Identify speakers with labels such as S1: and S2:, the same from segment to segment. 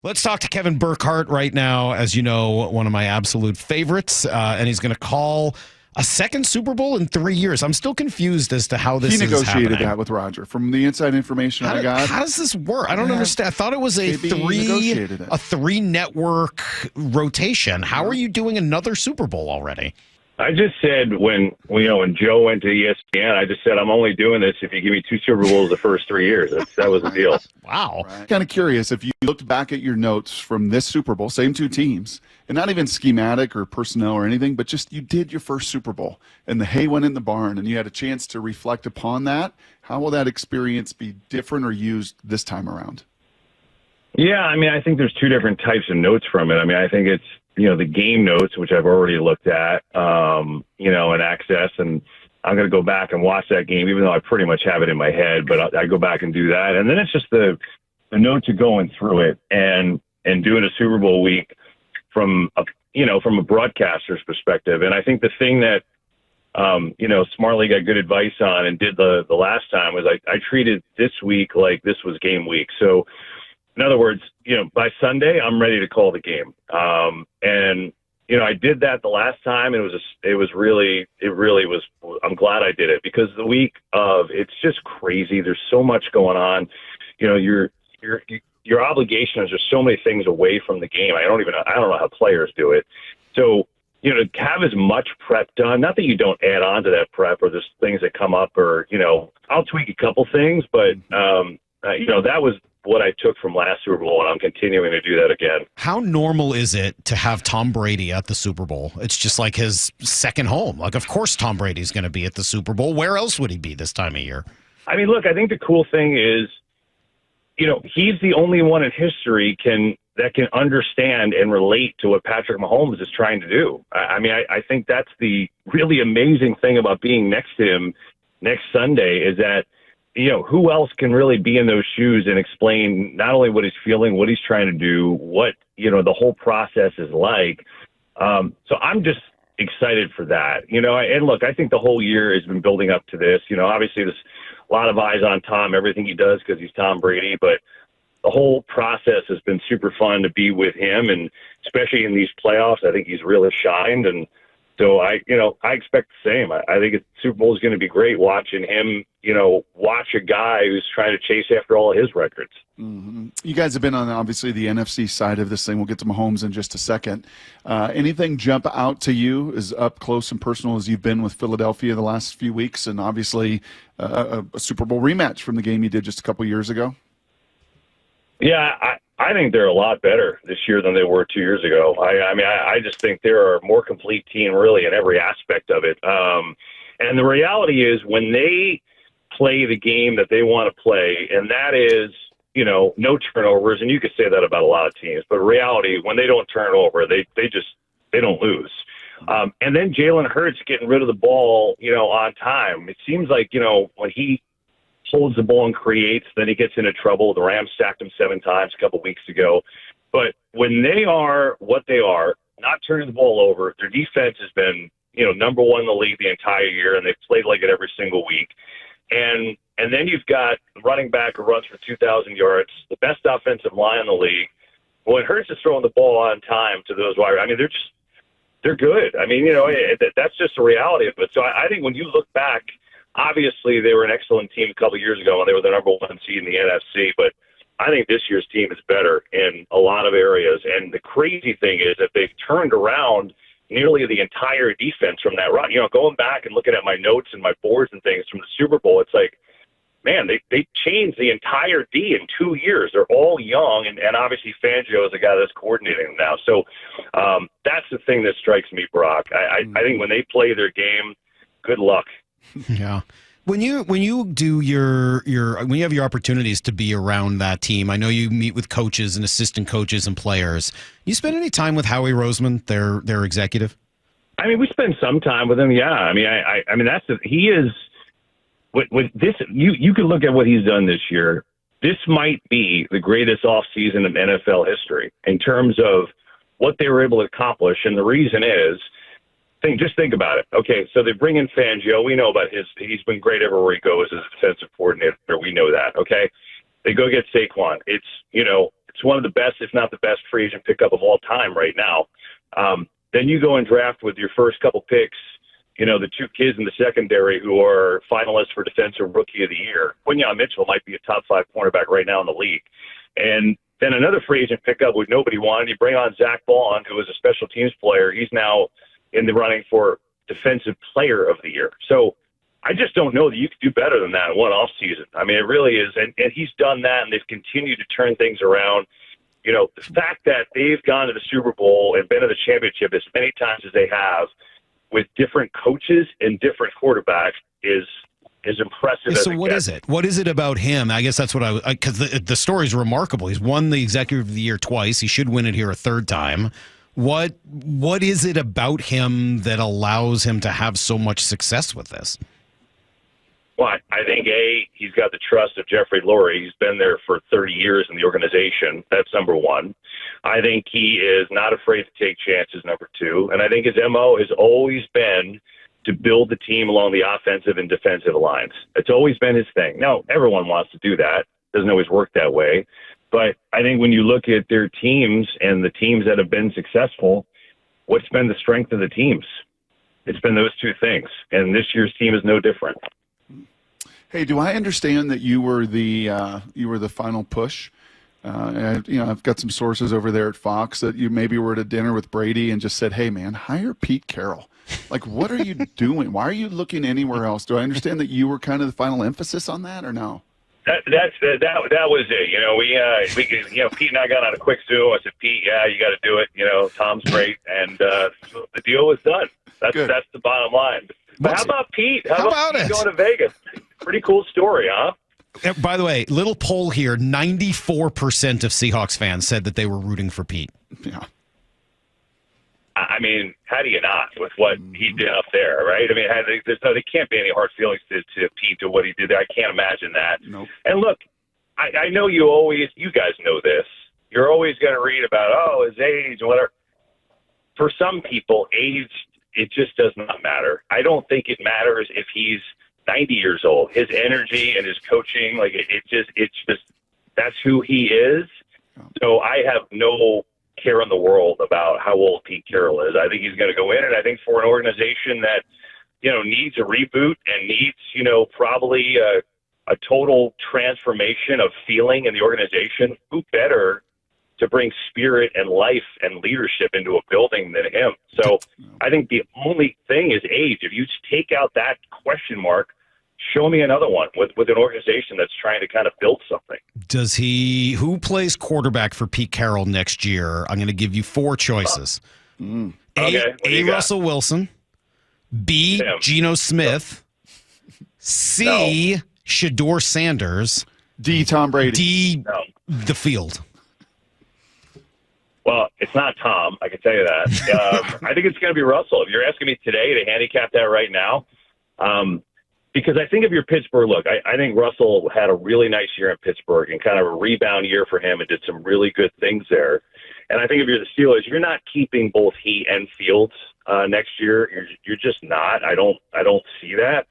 S1: Let's talk to Kevin Burkhardt right now. As you know, one of my absolute favorites, and he's going to call a second Super Bowl in 3 years. I'm still confused as to how this is happening.
S2: He negotiated that with Roger. From the inside information I got.
S1: How does this work? I don't understand. I thought it was a three network rotation. How are you doing another Super Bowl already?
S3: I just said when Joe went to ESPN, I just said, I'm only doing this if you give me 2 Super Bowls the first 3 years. That was the deal.
S1: Wow.
S2: Right. Kind of curious, if you looked back at your notes from this Super Bowl, same 2 teams, and not even schematic or personnel or anything, but just you did your first Super Bowl, and the hay went in the barn, and you had a chance to reflect upon that. How will that experience be different or used this time around?
S3: Yeah, I think there's 2 different types of notes from it. I think it's, the game notes, which I've already looked at, and access. And I'm going to go back and watch that game, even though I pretty much have it in my head, but I go back and do that. And then it's just the notes of going through it and doing a Super Bowl week from a broadcaster's perspective. And I think the thing that, Smartly got good advice on and did the last time was I treated this week like this was game week. So, in other words, by Sunday, I'm ready to call the game. And I did that the last time. I'm glad I did it because the week of, it's just crazy. There's so much going on. Your obligation is there's so many things away from the game. I don't know how players do it. So, to have as much prep done, not that you don't add on to that prep or there's things that come up or, I'll tweak a couple things, but, that was what I took from last Super Bowl, and I'm continuing to do that again.
S1: How normal is it to have Tom Brady at the Super Bowl? It's just like his second home. Like, of course Tom Brady's going to be at the Super Bowl. Where else would he be this time of year?
S3: Look, I think the cool thing is, he's the only one in history that can understand and relate to what Patrick Mahomes is trying to do. I think that's the really amazing thing about being next to him next Sunday is that, who else can really be in those shoes and explain not only what he's feeling, what he's trying to do, what, the whole process is like. So I'm just excited for that, and look, I think the whole year has been building up to this. Obviously there's a lot of eyes on Tom, everything he does because he's Tom Brady, but the whole process has been super fun to be with him. And especially in these playoffs, I think he's really shined. And so I expect the same. I think Super Bowl is going to be great watching him, watch a guy who's trying to chase after all of his records.
S2: Mm-hmm. You guys have been on, obviously, the NFC side of this thing. We'll get to Mahomes in just a second. Anything jump out to you as up close and personal as you've been with Philadelphia the last few weeks? And obviously a Super Bowl rematch from the game you did just a couple years ago?
S3: Yeah, I think they're a lot better this year than they were 2 years ago. I just think they're a more complete team, really, in every aspect of it. And the reality is when they play the game that they want to play, and that is, no turnovers, and you could say that about a lot of teams, but reality, when they don't turn over, they don't lose. And then Jalen Hurts getting rid of the ball, on time. It seems like, when he holds the ball and creates, then he gets into trouble. The Rams sacked him 7 times a couple weeks ago. But when they are what they are, not turning the ball over, their defense has been, number 1 in the league the entire year, and they've played like it every single week. And then you've got the running back who runs for 2,000 yards, the best offensive line in the league. When Hurts is throwing the ball on time to those wide, they're good. That's just the reality of it. So I think when you look back, obviously, they were an excellent team a couple of years ago, and they were the number 1 seed in the NFC. But I think this year's team is better in a lot of areas. And the crazy thing is that they've turned around nearly the entire defense from that run. Going back and looking at my notes and my boards and things from the Super Bowl, it's like, man, they changed the entire D in 2 years. They're all young, and obviously Fangio is the guy that's coordinating them now. So that's the thing that strikes me, Brock. I think when they play their game, good luck.
S1: Yeah. When you do your when you have your opportunities to be around that team, I know you meet with coaches and assistant coaches and players. You spend any time with Howie Roseman, their executive?
S3: We spend some time with him. Yeah. He is with this. You can look at what he's done this year. This might be the greatest offseason in NFL history in terms of what they were able to accomplish, and the reason is. Just think about it. Okay, so they bring in Fangio. We know about he's been great everywhere he goes as a defensive coordinator. We know that, okay? They go get Saquon. It's, It's one of the best, if not the best, free agent pickup of all time right now. Then you go and draft with your first couple picks, the two kids in the secondary who are finalists for Defensive Rookie of the Year. Quinyon Mitchell might be a top 5 cornerback right now in the league. And then another free agent pickup which nobody wanted. You bring on Zach Bond, who was a special teams player. He's now in the running for Defensive Player of the Year. So I just don't know that you could do better than that in one offseason. I mean, it really is. And he's done that, and they've continued to turn things around. The fact that they've gone to the Super Bowl and been to the championship as many times as they have with different coaches and different quarterbacks is impressive.
S1: So what is it? What is it about him? I guess that's what because the story is remarkable. He's won the Executive of the Year twice. He should win it here a third time. What is it about him that allows him to have so much success with this?
S3: Well, I think, he's got the trust of Jeffrey Lurie. He's been there for 30 years in the organization. That's number one. I think he is not afraid to take chances, number two. And I think his MO has always been to build the team along the offensive and defensive lines. It's always been his thing. Now, everyone wants to do that. Doesn't always work that way. But I think when you look at their teams and the teams that have been successful, what's been the strength of the teams? It's been those two things. And this year's team is no different.
S2: Hey, do I understand that you were the final push? I've got some sources over there at Fox that you maybe were at a dinner with Brady and just said, "Hey, man, hire Pete Carroll." Like, what are you doing? Why are you looking anywhere else? Do I understand that you were kind of the final emphasis on that, or no?
S3: That was it. We Pete and I got on a quick Zoom. I said, "Pete, yeah, you got to do it. Tom's great," and the deal was done. That's the bottom line. But how about Pete? How about Pete going to Vegas? Pretty cool story, huh?
S1: By the way, little poll here, 94% of Seahawks fans said that they were rooting for Pete.
S2: Yeah.
S3: I mean, how do you not with what he did up there, right? I mean, there can't be any hard feelings to Pete to what he did there. I can't imagine that.
S2: Nope.
S3: And look, I know you guys know this. You're always going to read about, his age and whatever. For some people, age, it just does not matter. I don't think it matters if he's 90 years old. His energy and his coaching, it's just that's who he is. So I have no care in the world about how old Pete Carroll is. I think he's going to go in, and I think for an organization that needs a reboot and needs probably a total transformation of feeling in the organization, who better to bring spirit and life and leadership into a building than him? So I think the only thing is age. If you take out that question mark, show me another one with an organization that's trying to kind of build something.
S1: Who plays quarterback for Pete Carroll next year? I'm going to give you 4 choices. A, Russell Wilson. B, Geno Smith. C, Shedeur Sanders.
S2: D, Tom Brady.
S1: D, the field.
S3: Well, it's not Tom, I can tell you that. I think it's going to be Russell. If you're asking me today to handicap that right now, because I think if you're Pittsburgh, look, I think Russell had a really nice year in Pittsburgh and kind of a rebound year for him and did some really good things there. And I think if you're the Steelers, you're not keeping both he and Fields next year. You're just not. I don't see that.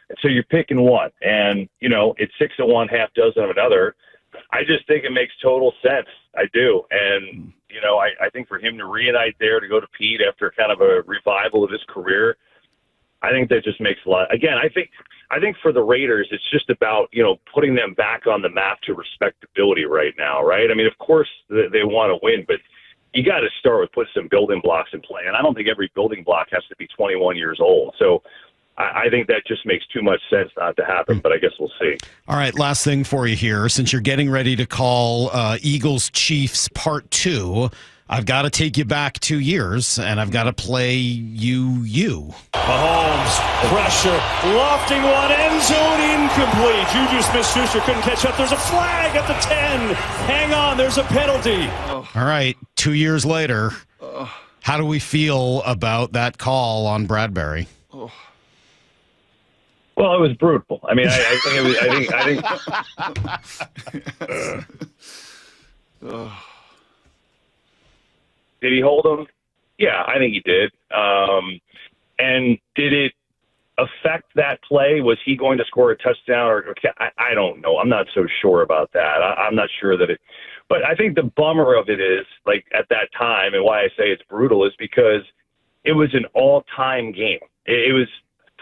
S3: And so you're picking one, and it's 6 of one, half dozen of another. I just think it makes total sense. I do. And, I think for him to reunite there, to go to Pete after kind of a revival of his career, I think that just makes a lot. Again, I think for the Raiders, it's just about, putting them back on the map to respectability right now, right? I mean, of course they want to win, but you got to start with put some building blocks in play. And I don't think every building block has to be 21 years old. So I think that just makes too much sense not to happen, but I guess we'll see.
S1: All right, last thing for you here. Since you're getting ready to call Eagles-Chiefs Part 2, I've got to take you back 2 years, and I've got to play you.
S4: Mahomes, pressure, lofting one, end zone incomplete. Juju Smith-Schuster couldn't catch up. There's a flag at the 10. Hang on, there's a penalty.
S1: All right, 2 years later, how do we feel about that call on Bradbury?
S3: Well, it was brutal. I mean, I think it was. Did he hold him? Yeah, I think he did. And did it affect that play? Was he going to score a touchdown? Or I don't know. I'm not so sure about that. I'm not sure that it But I think the bummer of it is, like, at that time, and why I say it's brutal is because it was an all-time game. It was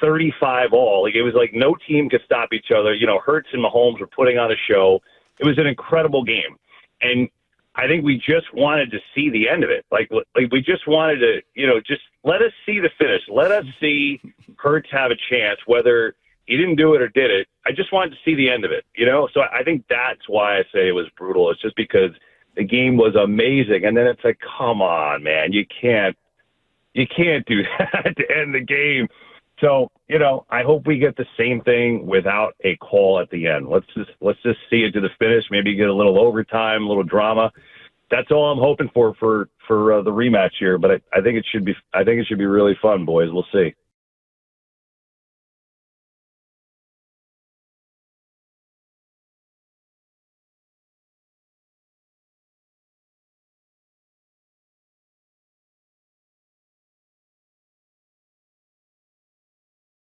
S3: 35 all. Like, it was like no team could stop each other. You know, Hurts and Mahomes were putting on a show. It was an incredible game. And I think we just wanted to see the end of it. Like we just wanted to, you know, just let us see the finish. Let us see Hurts have a chance, whether he didn't do it or did it. I just wanted to see the end of it, you know? So I think that's why I say it was brutal. It's just because the game was amazing. And then it's like, come on, man, you can't do that to end the game. So, you know, I hope we get the same thing without a call at the end. Let's just see it to the finish. Maybe get a little overtime, a little drama. That's all I'm hoping for the rematch here. But I think it should be really fun, boys. We'll see.